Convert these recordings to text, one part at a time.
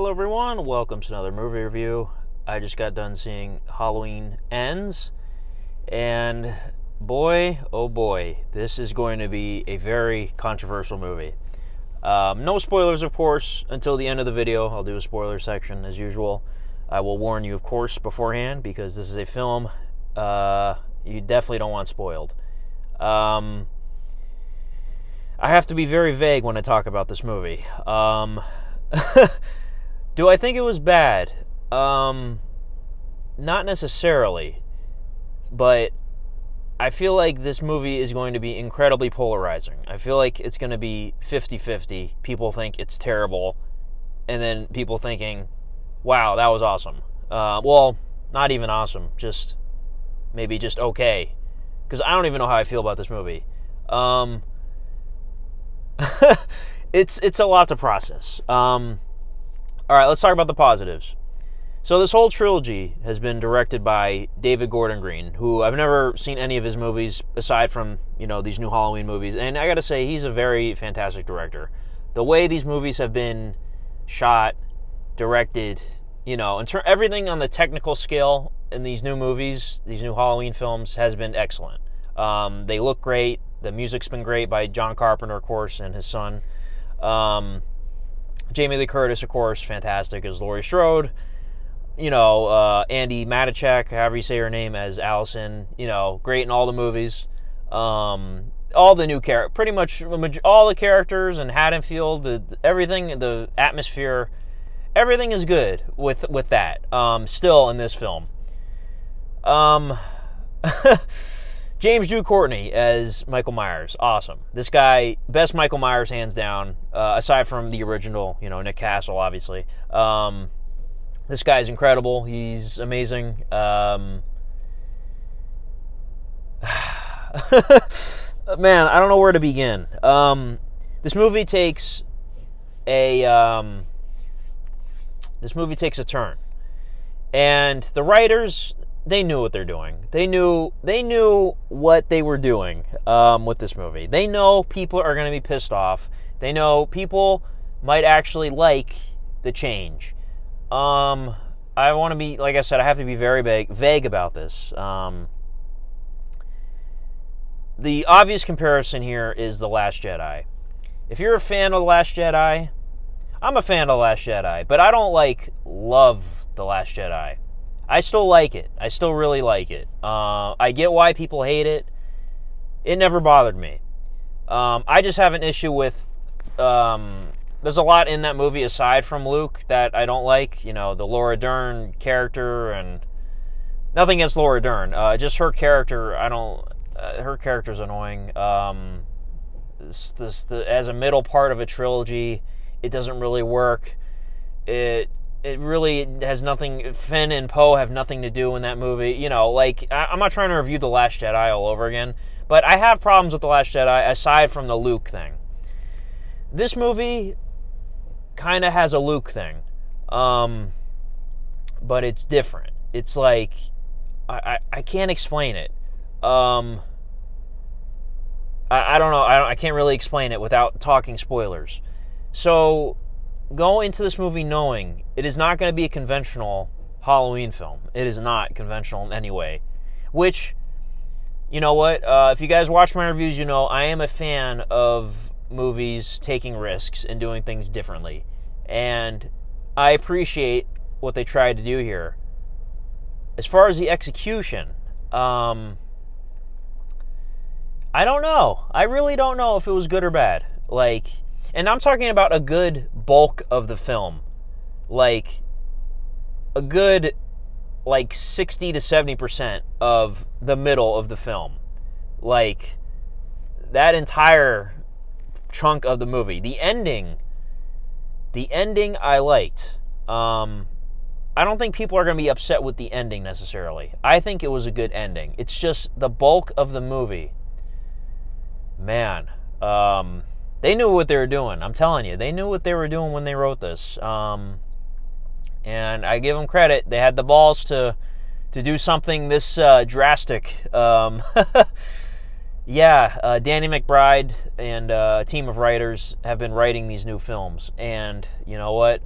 Hello everyone, welcome to another movie review. I just got done seeing Halloween Ends, and boy, oh boy, this is going to be a very controversial movie. No spoilers, of course, until the end of the video. I'll do a spoiler section as usual. I will warn you, of course, beforehand, because this is a film you definitely don't want spoiled. I have to be very vague when I talk about this movie. Do I think it was bad? Not necessarily, but I feel like this movie is going to be incredibly polarizing. I feel like it's going to be 50-50. People think it's terrible, and then people thinking, wow, that was awesome. Well, not even awesome, maybe just okay, because I don't even know how I feel about this movie. It's a lot to process. All right, let's talk about the positives. So this whole trilogy has been directed by David Gordon Green, who I've never seen any of his movies aside from, these new Halloween movies. And I got to say, he's a very fantastic director. The way these movies have been shot, directed, everything on the technical scale in these new movies, these new Halloween films, has been excellent. They look great. The music's been great by John Carpenter, of course, and his son. Jamie Lee Curtis, of course, fantastic as Laurie Strode. Andy Matichak, however you say her name, as Allison. Great in all the movies. All the new characters, pretty much all the characters, and Haddonfield, everything, the atmosphere, everything is good with that. Still in this film. James Drew Courtney as Michael Myers. Awesome. This guy, best Michael Myers, hands down, aside from the original, Nick Castle, obviously. This guy's incredible. He's amazing. Man, I don't know where to begin. This movie takes a turn. And the writers, they knew what they're doing. They knew what they were doing with this movie. They know people are going to be pissed off. They know people might actually like the change. I want to be, like I said, I have to be very vague about this. The obvious comparison here is The Last Jedi. If you're a fan of The Last Jedi, I'm a fan of The Last Jedi, but I don't love The Last Jedi. I still like it. I still really like it. I get why people hate it. It never bothered me. I just have an issue with... there's a lot in that movie aside from Luke that I don't like. The Laura Dern character, and nothing against Laura Dern. Just her character, her character's annoying. As a middle part of a trilogy, it doesn't really work. It really has nothing. Finn and Poe have nothing to do in that movie. I'm not trying to review The Last Jedi all over again, but I have problems with The Last Jedi aside from the Luke thing. This movie kind of has a Luke thing, but it's different. It's I can't explain it. I don't know. I can't really explain it without talking spoilers. So go into this movie knowing it is not going to be a conventional Halloween film. It is not conventional in any way. Which, you know what? If you guys watch my reviews, I am a fan of movies taking risks and doing things differently. And I appreciate what they tried to do here. As far as the execution, I don't know. I really don't know if it was good or bad. And I'm talking about a good bulk of the film. A good, 60 to 70% of the middle of the film. That entire chunk of the movie. The ending I liked. I don't think people are going to be upset with the ending necessarily. I think it was a good ending. It's just the bulk of the movie. Man, they knew what they were doing. I'm telling you, they knew what they were doing when they wrote this. And I give them credit. They had the balls to do something this drastic. Danny McBride and a team of writers have been writing these new films. And you know what?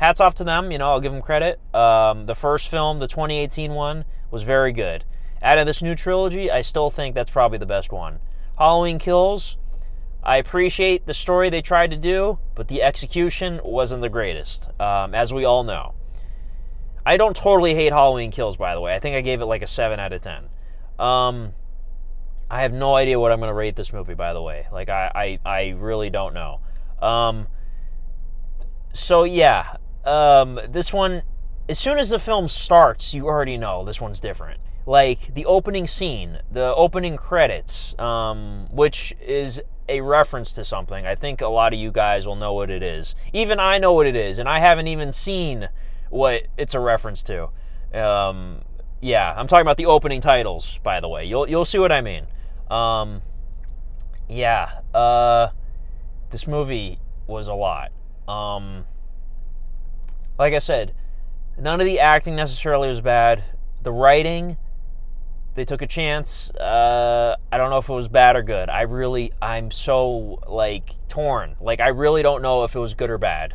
hats off to them. I'll give them credit. The first film, the 2018 one, was very good. Out of this new trilogy, I still think that's probably the best one. Halloween Kills, I appreciate the story they tried to do, but the execution wasn't the greatest, as we all know. I don't totally hate Halloween Kills, by the way. I think I gave it like a 7 out of 10. I have no idea what I'm going to rate this movie, by the way. Like, I really don't know. So, yeah. This one, as soon as the film starts, you already know this one's different. Like, the opening scene, the opening credits, which is a reference to something. I think a lot of you guys will know what it is. Even I know what it is, and I haven't even seen what it's a reference to. Yeah, I'm talking about the opening titles, by the way. You'll see what I mean. This movie was a lot. Like I said, none of the acting necessarily was bad. The writing, they took a chance. I don't know if it was bad or good. I'm so, like, torn. Like, I really don't know if it was good or bad.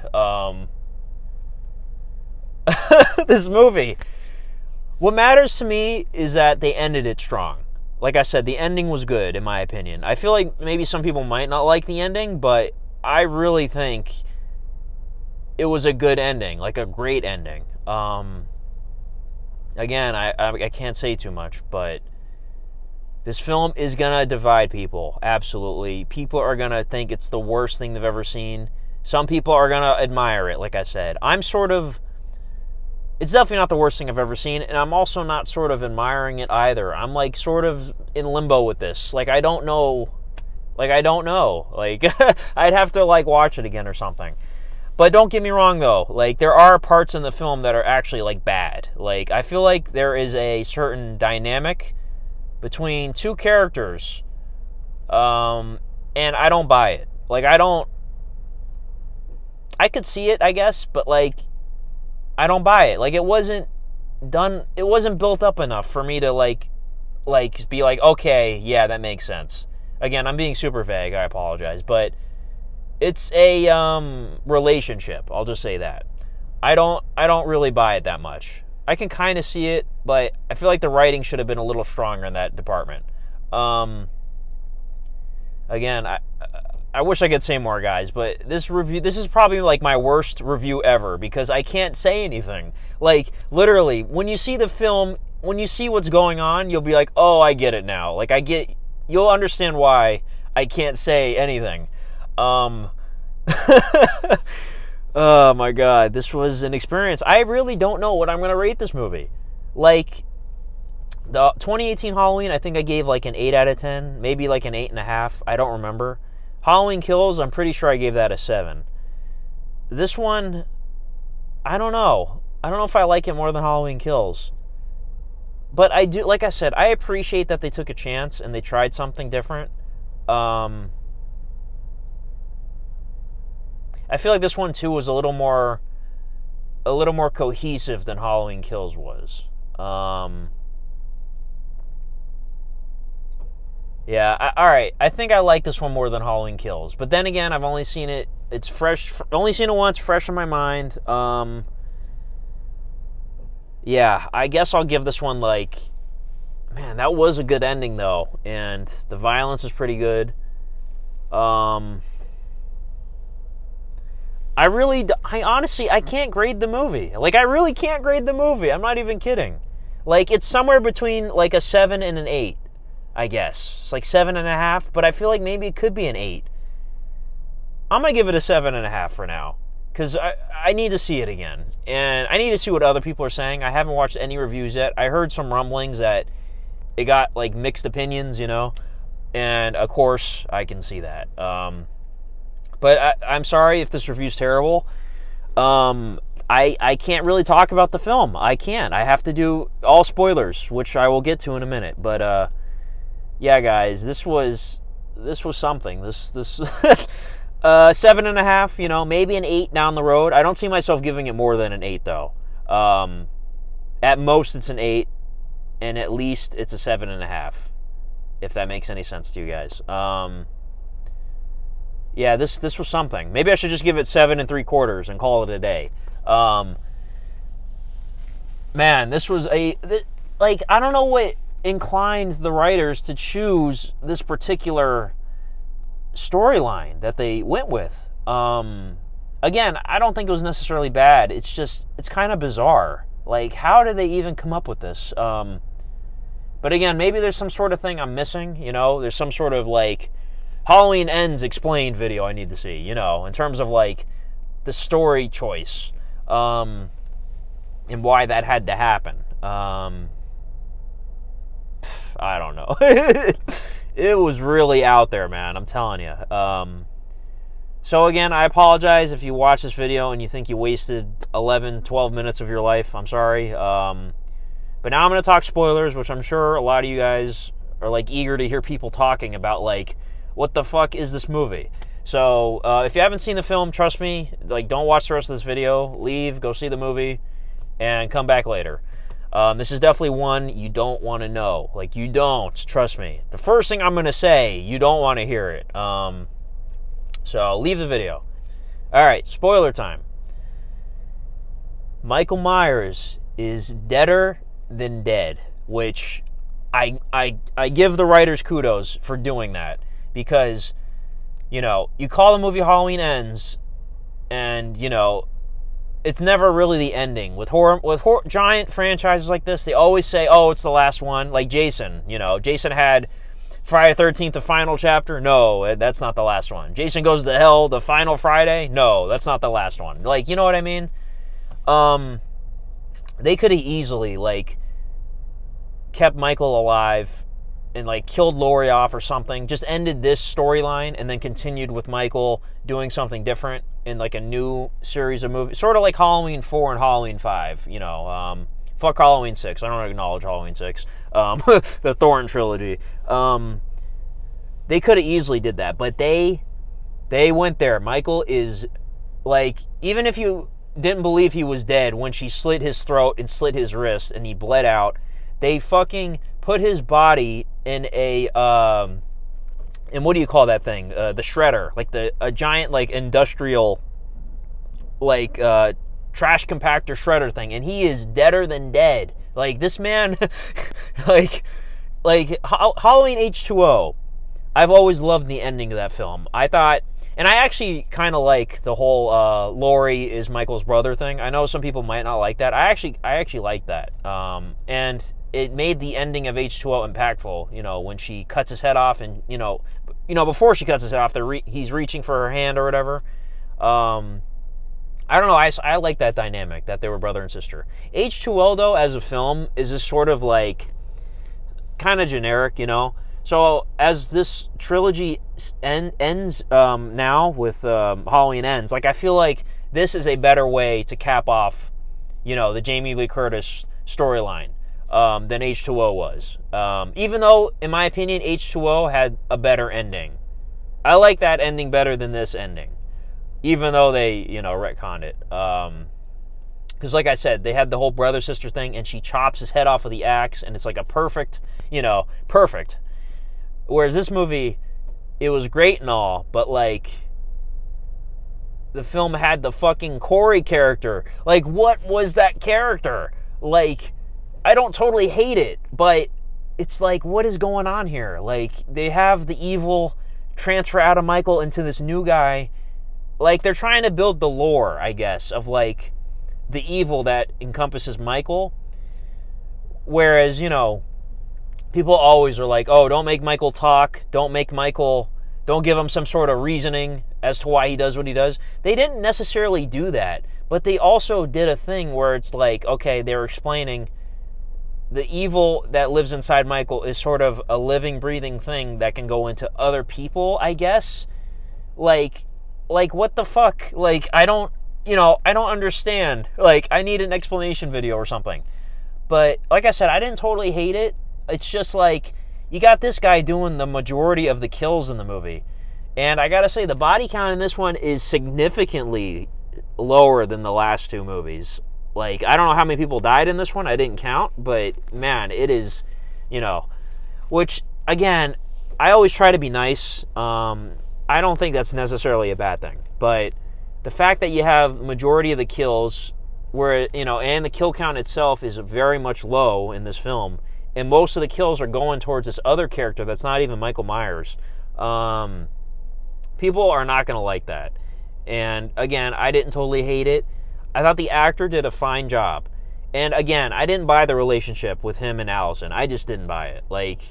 This movie. What matters to me is that they ended it strong. Like I said, the ending was good, in my opinion. I feel like maybe some people might not like the ending, but I really think it was a good ending, like a great ending. Again, I can't say too much, but this film is going to divide people, absolutely. People are going to think it's the worst thing they've ever seen. Some people are going to admire it, like I said. It's definitely not the worst thing I've ever seen, and I'm also not sort of admiring it either. I'm, like, sort of in limbo with this. Like, I don't know. Like, I'd have to, like, watch it again or something. But don't get me wrong, though. Like, there are parts in the film that are actually, like, bad. Like, I feel like there is a certain dynamic between two characters, and I don't buy it. Like, I could see it, I guess, but, like, I don't buy it. Like, it wasn't built up enough for me to, like be like, okay, yeah, that makes sense. Again, I'm being super vague, I apologize, but it's a relationship, I'll just say that. I don't really buy it that much. I can kind of see it, but I feel like the writing should have been a little stronger in that department. Again, I wish I could say more, guys, but this is probably like my worst review ever because I can't say anything. Like, literally, when you see the film, when you see what's going on, you'll be like, oh, I get it now. Like, you'll understand why I can't say anything. Oh my God, this was an experience. I really don't know what I'm going to rate this movie. Like, the 2018 Halloween, I think I gave like an 8 out of 10, maybe like an 8.5. I don't remember. Halloween Kills, I'm pretty sure I gave that a 7. This one, I don't know. I don't know if I like it more than Halloween Kills. But I do, like I said, I appreciate that they took a chance and they tried something different. I feel like this one too was a little more cohesive than Halloween Kills was. Yeah, all right. I think I like this one more than Halloween Kills. But then again, I've only seen it. It's fresh. Only seen it once, fresh in my mind. Yeah, I guess I'll give this one like, man, that was a good ending though, and the violence was pretty good. I honestly, I can't grade the movie. Like, I really can't grade the movie. I'm not even kidding. Like, it's somewhere between like a 7 and an 8. I guess. It's like 7.5, but I feel like maybe it could be an 8. I'm going to give it a 7.5 for now, because I need to see it again. And I need to see what other people are saying. I haven't watched any reviews yet. I heard some rumblings that it got, like, mixed opinions, and, of course, I can see that. But I'm sorry if this review's terrible. I can't really talk about the film. I can't. I have to do all spoilers, which I will get to in a minute, but, yeah, guys, this was something. This 7.5, maybe an 8 down the road. I don't see myself giving it more than an 8 though. At most it's an 8, and at least it's a 7.5, if that makes any sense to you guys. Yeah, this was something. Maybe I should just give it 7 3/4 and call it a day. Man, this was like, I don't know what inclined the writers to choose this particular storyline that they went with. Again, I don't think it was necessarily bad. It's just, it's kind of bizarre. Like, how did they even come up with this? But again, maybe there's some sort of thing I'm missing, you know? There's some sort of, like, Halloween Ends explained video I need to see, you know, in terms of, like, the story choice, and why that had to happen. I don't know. It was really out there, man, I'm telling you. So again, I apologize if you watch this video and you think you wasted 11, 12 minutes of your life. I'm sorry. But now I'm going to talk spoilers, which I'm sure a lot of you guys are, like, eager to hear people talking about, like, what the fuck is this movie? So if you haven't seen the film, trust me, like, don't watch the rest of this video. Leave, go see the movie, and come back later. This is definitely one you don't want to know. Like, you don't, trust me. The first thing I'm going to say, you don't want to hear it. So leave the video. Alright, spoiler time. Michael Myers is deader than dead, which I give the writers kudos for doing that, because, you know, you call the movie Halloween Ends, and, you know, it's never really the ending. With giant franchises like this, they always say, oh, it's the last one. Like Jason, you know, Jason had Friday the 13th, the final chapter. No, that's not the last one. Jason Goes to Hell, the final Friday. No, that's not the last one. Like, you know what I mean? They could have easily, like, kept Michael alive and, like, killed Laurie off or something. Just ended this storyline and then continued with Michael doing something different in, like, a new series of movies. Sort of like Halloween 4 and Halloween 5, you know. Fuck Halloween 6. I don't acknowledge Halloween 6. The Thornton trilogy. They could have easily did that, but they went there. Michael is, like, even if you didn't believe he was dead when she slit his throat and slit his wrist and he bled out, they fucking put his body in a, and what do you call that thing? The shredder. Like, a giant, like, industrial, like, trash compactor shredder thing, and he is deader than dead. Like, this man, like Halloween H2O, I've always loved the ending of that film. I thought, and I actually kind of like the whole Laurie is Michael's brother thing. I know some people might not like that. I actually like that. And it made the ending of H2O impactful, you know, when she cuts his head off, and, you know, before she cuts his head off, he's reaching for her hand or whatever. I don't know, I like that dynamic, that they were brother and sister. H2O, though, as a film, is just sort of, like, kind of generic, you know? So, as this trilogy ends now with Halloween Ends, like, I feel like this is a better way to cap off, you know, the Jamie Lee Curtis storyline than H2O was. Even though, in my opinion, H2O had a better ending. I like that ending better than this ending, even though they, you know, retconned it. Because, like I said, they had the whole brother-sister thing, and she chops his head off with the axe, and it's like a perfect, you know, perfect. Whereas this movie, it was great and all, but, like, the film had the fucking Corey character. Like, what was that character? Like, I don't totally hate it, but it's like, what is going on here? Like, they have the evil transfer out of Michael into this new guy. Like, they're trying to build the lore, I guess, of, like, the evil that encompasses Michael. Whereas, you know, people always are like, oh, don't make Michael talk. Don't give him some sort of reasoning as to why he does what he does. They didn't necessarily do that, but they also did a thing where it's like, okay, they're explaining the evil that lives inside Michael is sort of a living, breathing thing that can go into other people, I guess. Like, what the fuck? Like, I don't understand. Like, I need an explanation video or something. But, like I said, I didn't totally hate it. It's just like, you got this guy doing the majority of the kills in the movie. And I gotta say, the body count in this one is significantly lower than the last two movies. Like, I don't know how many people died in this one. I didn't count. But, man, it is, you know. Which, again, I always try to be nice. I don't think that's necessarily a bad thing. But the fact that you have majority of the kills where, and the kill count itself is very much low in this film, and most of the kills are going towards this other character that's not even Michael Myers. People are not going to like that. And again, I didn't totally hate it. I thought the actor did a fine job. And again, I didn't buy the relationship with him and Allison. I just didn't buy it. Like,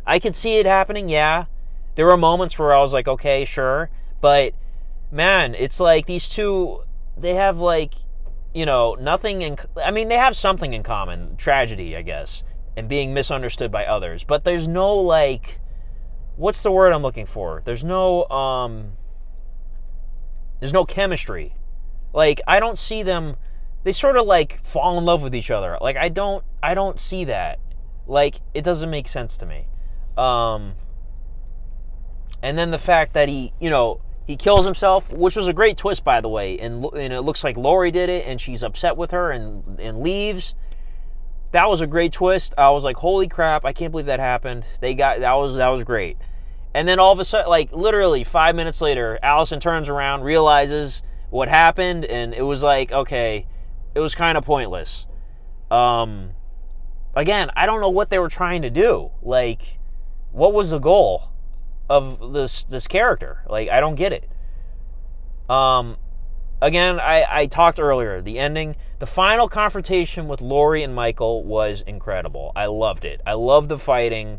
I could see it happening, yeah. There were moments where I was like, okay, sure. But, man, it's like these two, they have like, nothing in... I mean, they have something in common. Tragedy, I guess. And being misunderstood by others. But there's no, like... What's the word I'm looking for? There's no chemistry. Like, I don't see them... They sort of, like, fall in love with each other. Like, I don't see that. Like, it doesn't make sense to me. And then the fact that he kills himself, which was a great twist, by the way, and it looks like Laurie did it, and she's upset with her and leaves. That was a great twist. I was like, holy crap, I can't believe that happened. That was great. And then all of a sudden, like, literally 5 minutes later, Allison turns around, realizes what happened, and it was like, okay, it was kind of pointless. Again, I don't know what they were trying to do. Like, what was the goal of this character? Like, I don't get it. Again, I talked earlier, the ending, the final confrontation with Laurie and Michael was incredible. I loved it. I loved the fighting,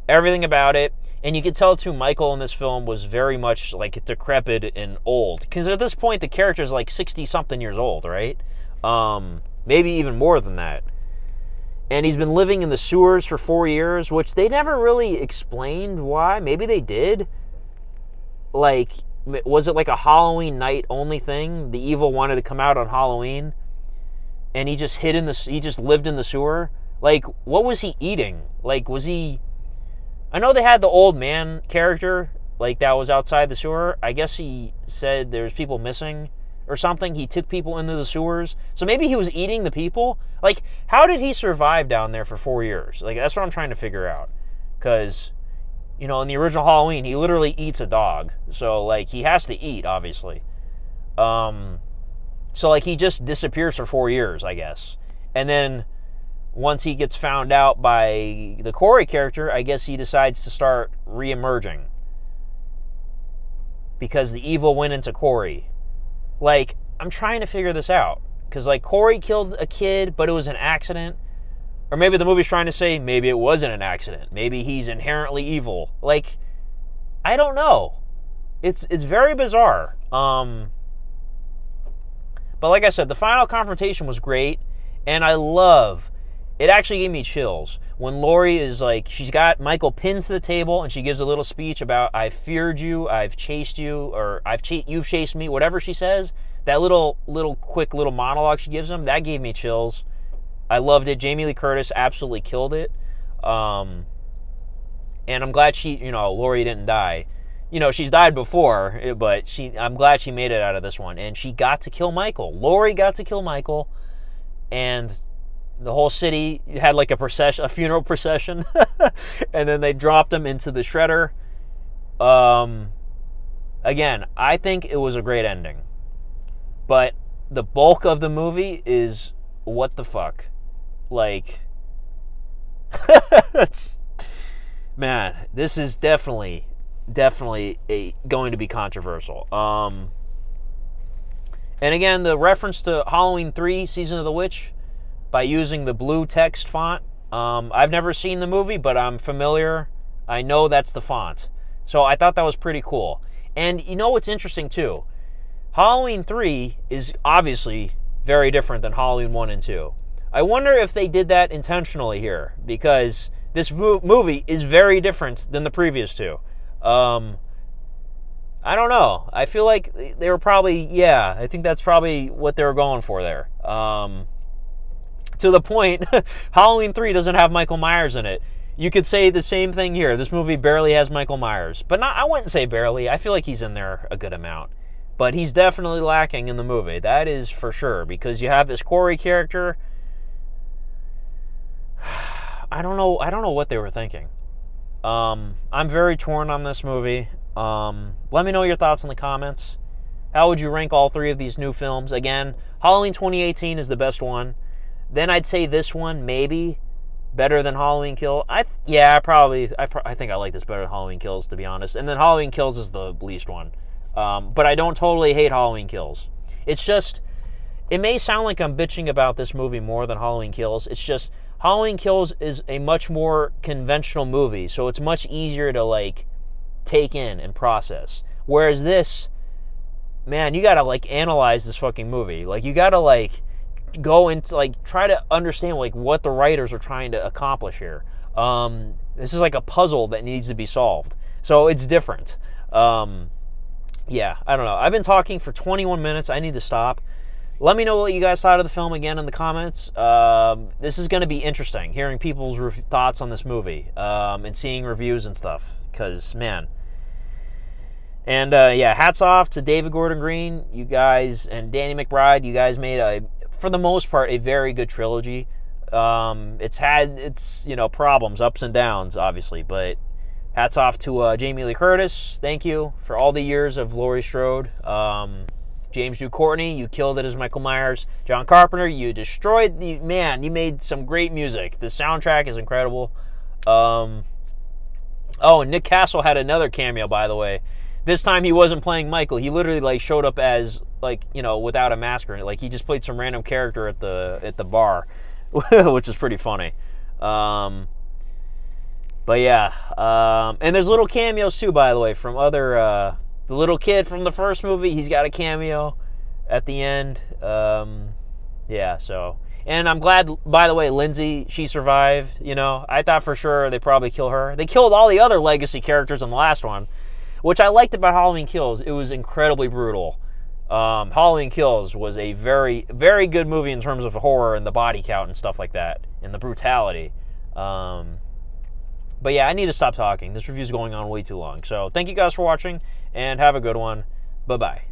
everything about it. And you could tell, too, Michael in this film was very much, like, decrepit and old. Because at this point, the character's, like, 60-something years old, right? Maybe even more than that. And he's been living in the sewers for 4 years, which they never really explained why. Maybe they did. Like, was it like a Halloween night only thing? The evil wanted to come out on Halloween, and he just lived in the sewer? Like, what was he eating? Like, was he... I know they had the old man character, like, that was outside the sewer. I guess he said there's people missing or something. He took people into the sewers. So maybe he was eating the people? Like, how did he survive down there for 4 years? Like, that's what I'm trying to figure out. Because, in the original Halloween, he literally eats a dog. So, like, he has to eat, obviously. So, like, he just disappears for 4 years, I guess. And then once he gets found out by the Corey character, I guess he decides to start re-emerging. Because the evil went into Corey. Like, I'm trying to figure this out. Because, like, Corey killed a kid, but it was an accident. Or maybe the movie's trying to say, maybe it wasn't an accident. Maybe he's inherently evil. Like, I don't know. It's very bizarre. But like I said, the final confrontation was great. And I love... It actually gave me chills. When Laurie is like, she's got Michael pinned to the table, and she gives a little speech about, I've feared you, I've chased you, or you've chased me, whatever she says. That quick little monologue she gives him, that gave me chills. I loved it. Jamie Lee Curtis absolutely killed it. And I'm glad Laurie didn't die. She's died before, but I'm glad she made it out of this one. And she got to kill Michael. Laurie got to kill Michael, and the whole city had like a funeral procession, and then they dropped him into the shredder. Again, I think it was a great ending, but the bulk of the movie is what the fuck, like, man, this is definitely going to be controversial. And again, the reference to Halloween 3, Season of the Witch, by using the blue text font. I've never seen the movie, but I'm familiar. I know that's the font. So I thought that was pretty cool. And what's interesting too? Halloween 3 is obviously very different than Halloween 1 and 2. I wonder if they did that intentionally here, because this movie is very different than the previous two. I don't know. I feel like they were probably, I think that's probably what they were going for there. To the point, Halloween 3 doesn't have Michael Myers in it. You could say the same thing here. This movie barely has Michael Myers. But I wouldn't say barely. I feel like he's in there a good amount. But he's definitely lacking in the movie. That is for sure. Because you have this Corey character. I don't know what they were thinking. I'm very torn on this movie. Let me know your thoughts in the comments. How would you rank all three of these new films? Again, Halloween 2018 is the best one. Then I'd say this one maybe better than Halloween Kills. I think I like this better than Halloween Kills, to be honest. And then Halloween Kills is the least one. But I don't totally hate Halloween Kills. It's just, it may sound like I'm bitching about this movie more than Halloween Kills. It's just, Halloween Kills is a much more conventional movie, so it's much easier to, like, take in and process. Whereas this, man, you gotta, like, analyze this fucking movie. Like, you gotta, like, go into, like, try to understand, like, what the writers are trying to accomplish here. This is like a puzzle that needs to be solved. So it's different. Yeah, I don't know. I've been talking for 21 minutes. I need to stop. Let me know what you guys thought of the film again in the comments. This is going to be interesting, hearing people's thoughts on this movie, and seeing reviews and stuff. Because, man. And, yeah, hats off to David Gordon Green, you guys, and Danny McBride. You guys made, for the most part, a very good trilogy. It's had its, problems, ups and downs, obviously. But hats off to Jamie Lee Curtis. Thank you for all the years of Laurie Strode. James Dew Courtney, you killed it as Michael Myers. John Carpenter, you destroyed you made some great music. The soundtrack is incredible. And Nick Castle had another cameo, by the way. This time he wasn't playing Michael. He literally, like, showed up as, like, without a mask or like, he just played some random character at the bar, which is pretty funny. But yeah, and there's little cameos too, by the way, from other. The little kid from the first movie, he's got a cameo at the end. Yeah, so. And I'm glad, by the way, Lindsay, she survived. I thought for sure they'd probably kill her. They killed all the other legacy characters in the last one, which I liked about Halloween Kills. It was incredibly brutal. Halloween Kills was a very, very good movie in terms of horror and the body count and stuff like that, and the brutality. But yeah, I need to stop talking. This review's going on way too long. So thank you guys for watching, and have a good one. Bye-bye.